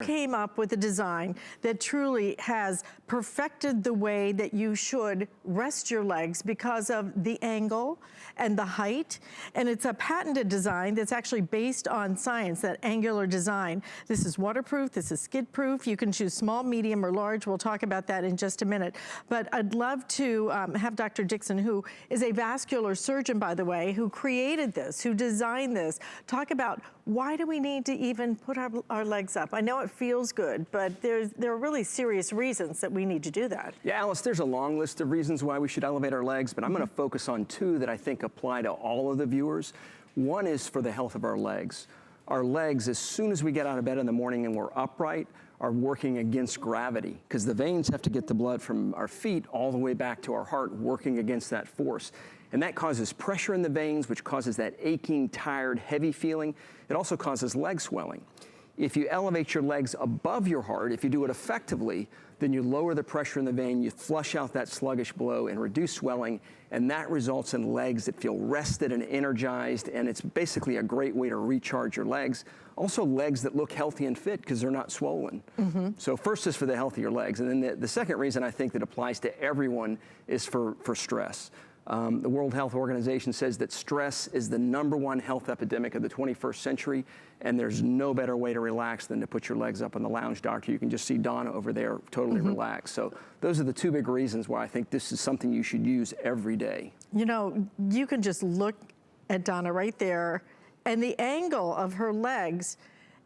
Came up with a design that truly has perfected the way that you should rest your legs because of the angle and the height. And it's a patented design that's actually based on science, that angular design. This is waterproof, this is skid proof. You can choose small, medium, or large. We'll talk about that in just a minute. But I'd love to have Dr. Dixon, who is a vascular surgeon, by the way, who created this, who designed this, talk about why do we need to even put our legs up? I know it feels good, but there are really serious reasons that we need to do that. Yeah, Alice, there's a long list of reasons why we should elevate our legs, but I'm gonna focus on two that I think apply to all of the viewers. One is for the health of our legs. Our legs, as soon as we get out of bed in the morning and we're upright, are working against gravity, because the veins have to get the blood from our feet all the way back to our heart, working against that force. And that causes pressure in the veins, which causes that aching, tired, heavy feeling. It also causes leg swelling. If you elevate your legs above your heart, if you do it effectively, then you lower the pressure in the vein, you flush out that sluggish blow and reduce swelling, and that results in legs that feel rested and energized, and it's basically a great way to recharge your legs. Also legs that look healthy and fit because they're not swollen. So first is for the health of your legs, and then the second reason I think that applies to everyone is for stress. The World Health Organization says that stress is the #1 health epidemic of the 21st century, and there's no better way to relax than to put your legs up on the lounge, doctor. You can just see Donna over there totally relaxed. So those are the two big reasons why I think this is something you should use every day. You know, you can just look at Donna right there and the angle of her legs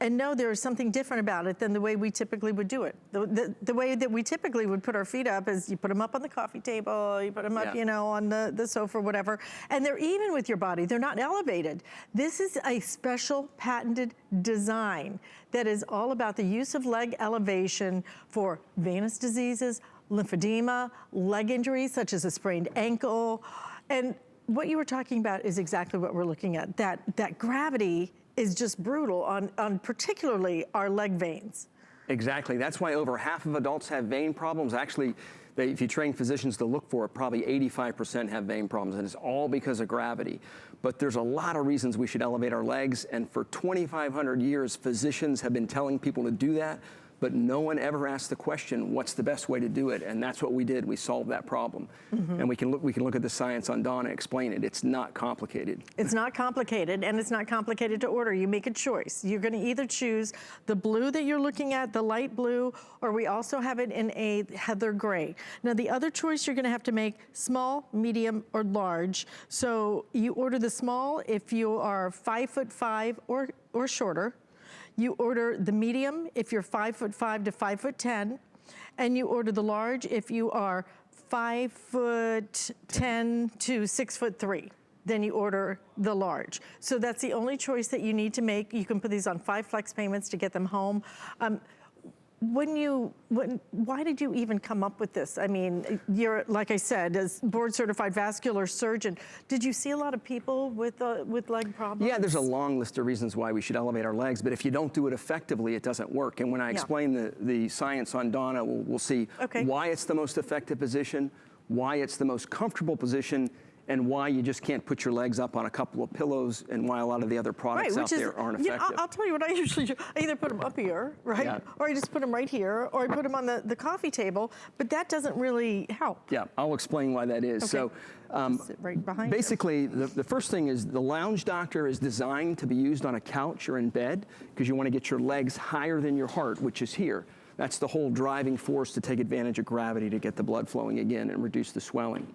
and know there is something different about it than the way we typically would do it. The way that we typically would put our feet up is you put them up on the coffee table, you put them up, you know, on the sofa or whatever, and they're even with your body. They're not elevated. This is a special patented design that is all about the use of leg elevation for venous diseases, lymphedema, leg injuries such as a sprained ankle. And what you were talking about is exactly what we're looking at, that gravity is just brutal on particularly our leg veins. Exactly, that's why over half of adults have vein problems. Actually, if you train physicians to look for it, probably 85% have vein problems, and it's all because of gravity. But there's a lot of reasons we should elevate our legs, and for 2,500 years, physicians have been telling people to do that, but no one ever asked the question, what's the best way to do it? And that's what we did. We solved that problem. And we can look at the science on Donna, explain it. It's not complicated. It's not complicated, and it's not complicated to order. You make a choice. You're gonna either choose the blue that you're looking at, the light blue, or we also have it in a heather gray. Now the other choice you're gonna have to make small, medium, or large. So you order the small if you are 5'5" or shorter. You order the medium if you're 5'5" to 5'10", and you order the large if you are 5'10" to 6'3". Then you order the large. So that's the only choice that you need to make. You can put these on 5 flex payments to get them home. Why did you even come up with this? I mean, you're, like I said, as board certified vascular surgeon, did you see a lot of people with leg problems? Yeah, there's a long list of reasons why we should elevate our legs, but if you don't do it effectively, it doesn't work. And when I explain the science on Donna, we'll see why it's the most effective position, why it's the most comfortable position, and why you just can't put your legs up on a couple of pillows, and why a lot of the other products out there aren't effective. You know, I'll tell you what I usually do. I either put them up here, right? Or I just put them right here, or I put them on the coffee table, but that doesn't really help. Yeah, I'll explain why that is. So sit right behind basically, the first thing is the lounge doctor is designed to be used on a couch or in bed, because you want to get your legs higher than your heart, which is here. That's the whole driving force to take advantage of gravity to get the blood flowing again and reduce the swelling.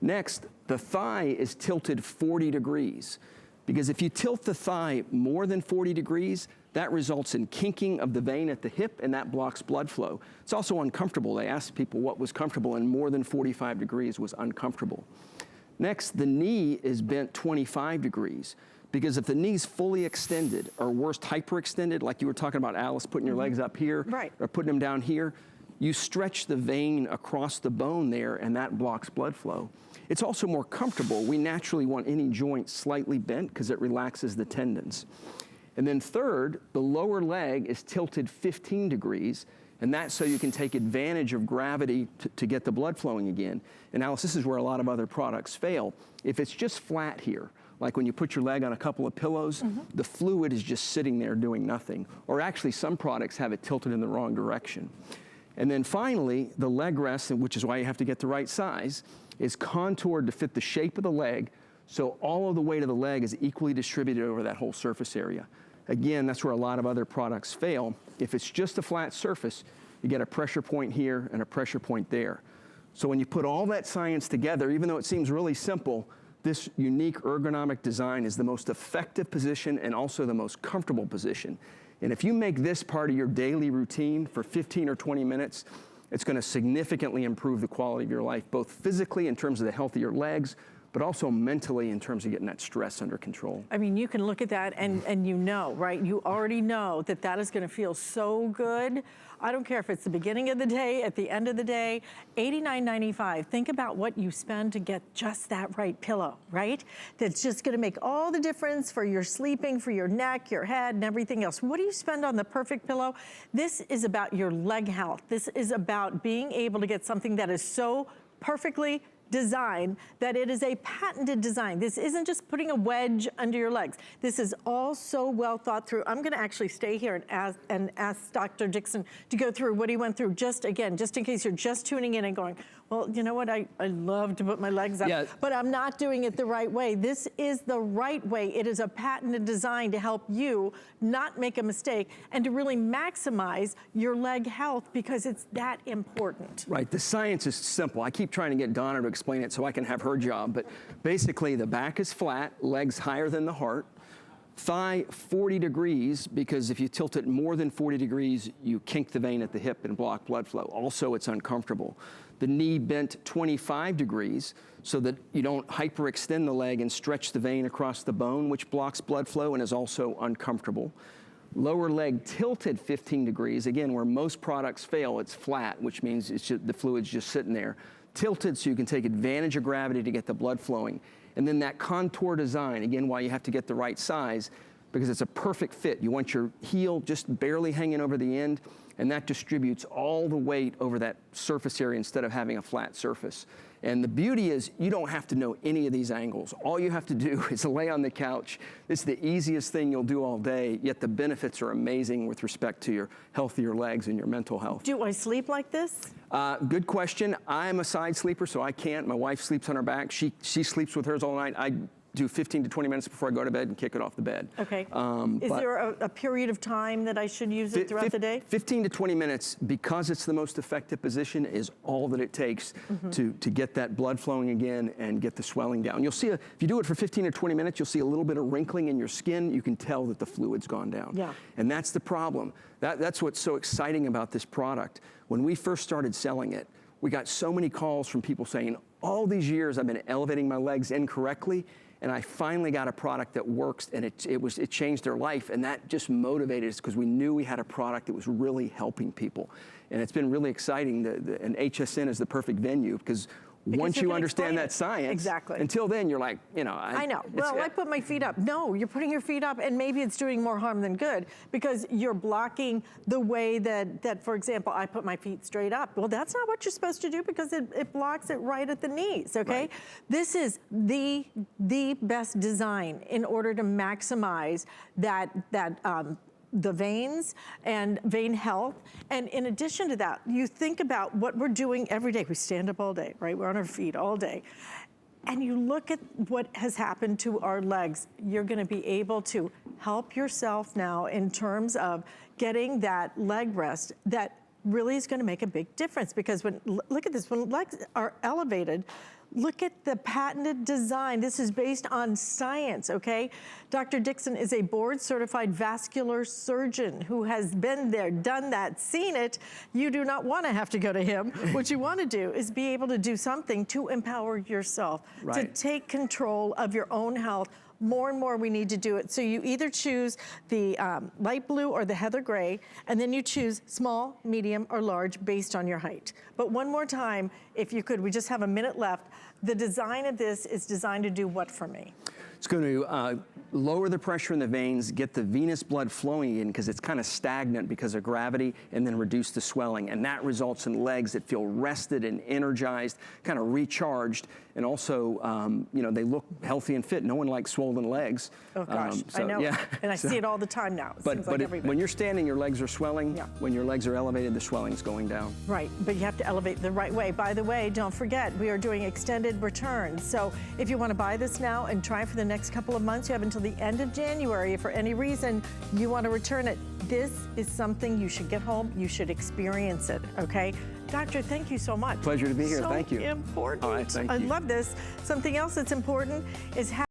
Next, the thigh is tilted 40 degrees, because if you tilt the thigh more than 40 degrees, that results in kinking of the vein at the hip, and that blocks blood flow. It's also uncomfortable. They asked people what was comfortable, and more than 45 degrees was uncomfortable. Next, the knee is bent 25 degrees, because if the knee's fully extended, or worse, hyperextended, like you were talking about, Alice, putting your legs up here, or putting them down here, you stretch the vein across the bone there, and that blocks blood flow. It's also more comfortable. We naturally want any joint slightly bent because it relaxes the tendons. And then third, the lower leg is tilted 15 degrees, and that's so you can take advantage of gravity to get the blood flowing again. And Alice, this is where a lot of other products fail. If it's just flat here, like when you put your leg on a couple of pillows, the fluid is just sitting there doing nothing. Or actually, some products have it tilted in the wrong direction. And then finally, the leg rest, which is why you have to get the right size, is contoured to fit the shape of the leg, so all of the weight of the leg is equally distributed over that whole surface area. Again, that's where a lot of other products fail. If it's just a flat surface, you get a pressure point here and a pressure point there. So when you put all that science together, even though it seems really simple, this unique ergonomic design is the most effective position and also the most comfortable position. And if you make this part of your daily routine for 15 or 20 minutes, it's going to significantly improve the quality of your life, both physically in terms of the health of your legs, but also mentally in terms of getting that stress under control. I mean, you can look at that and you know, right? You already know that that is gonna feel so good. I don't care if it's the beginning of the day, at the end of the day, $89.95. Think about what you spend to get just that right pillow, right? That's just gonna make all the difference for your sleeping, for your neck, your head, and everything else. What do you spend on the perfect pillow? This is about your leg health. This is about being able to get something that is so perfectly design that it is a patented design. This isn't just putting a wedge under your legs. This is all so well thought through. I'm gonna actually stay here and ask Dr. Dixon to go through what he went through, just again, just in case you're just tuning in and going, well, you know what, I love to put my legs up, but I'm not doing it the right way. This is the right way. It is a patented design to help you not make a mistake and to really maximize your leg health, because it's that important. Right, the science is simple. I keep trying to get Donna to explain it so I can have her job, but basically the back is flat, legs higher than the heart, thigh 40 degrees, because if you tilt it more than 40 degrees, you kink the vein at the hip and block blood flow. Also, it's uncomfortable. The knee bent 25 degrees so that you don't hyperextend the leg and stretch the vein across the bone, which blocks blood flow and is also uncomfortable. Lower leg tilted 15 degrees, again, where most products fail, it's flat, which means it's just, the fluid's just sitting there. Tilted so you can take advantage of gravity to get the blood flowing. And then that contour design, again, why you have to get the right size, because it's a perfect fit. You want your heel just barely hanging over the end, and that distributes all the weight over that surface area instead of having a flat surface. And the beauty is you don't have to know any of these angles. All you have to do is lay on the couch. This is the easiest thing you'll do all day, yet the benefits are amazing with respect to your health of your legs and your mental health. Do I sleep like this? Good question. I'm a side sleeper, so I can't. My wife sleeps on her back. She sleeps with hers all night. I do 15 to 20 minutes before I go to bed and kick it off the bed. Okay. Is there a period of time that I should use it throughout the day? 15 to 20 minutes, because it's the most effective position, is all that it takes to get that blood flowing again and get the swelling down. You'll see, if you do it for 15 or 20 minutes, you'll see a little bit of wrinkling in your skin. You can tell that the fluid's gone down. Yeah. And that's the problem. That's what's so exciting about this product. When we first started selling it, we got so many calls from people saying, all these years I've been elevating my legs incorrectly, and I finally got a product that works, and it changed their life, and that just motivated us because we knew we had a product that was really helping people. And it's been really exciting, and HSN is the perfect venue, because once you understand that science, until then you're like, you know. I know. Well, I put my feet up. No, you're putting your feet up, and maybe it's doing more harm than good, because you're blocking the way that, for example, I put my feet straight up. Well, that's not what you're supposed to do, because it blocks it right at the knees, okay? Right. This is the best design in order to maximize the veins and vein health. And in addition to that, you think about what we're doing every day. We stand up all day, right? We're on our feet all day. And you look at what has happened to our legs. You're gonna be able to help yourself now in terms of getting that leg rest that really is gonna make a big difference, because look at this, when legs are elevated, look at the patented design. This is based on science, okay? Dr. Dixon is a board-certified vascular surgeon who has been there, done that, seen it. You do not want to have to go to him. What you want to do is be able to do something to empower yourself, to take control of your own health. More and more we need to do it. So you either choose the light blue or the heather gray, and then you choose small, medium, or large based on your height. But one more time, if you could, we just have a minute left. The design of this is designed to do what for me? It's going to lower the pressure in the veins, get the venous blood flowing in because it's kind of stagnant because of gravity, and then reduce the swelling. And that results in legs that feel rested and energized, kind of recharged, and also, you know, they look healthy and fit. No one likes swollen legs. Oh gosh, I know. Yeah. And I see it all the time now. It But, seems like when you're standing, your legs are swelling. Yeah. When your legs are elevated, the swelling's going down. Right, but you have to elevate the right way. By the way, don't forget, we are doing extended returns. So if you want to buy this now and try it for the next couple of months, you have until the end of January. If for any reason you want to return it, this is something you should get home, you should experience it, okay? Doctor, thank you so much. Pleasure to be here, So thank you. important. All right, thank I you. love this. Something else that's important is how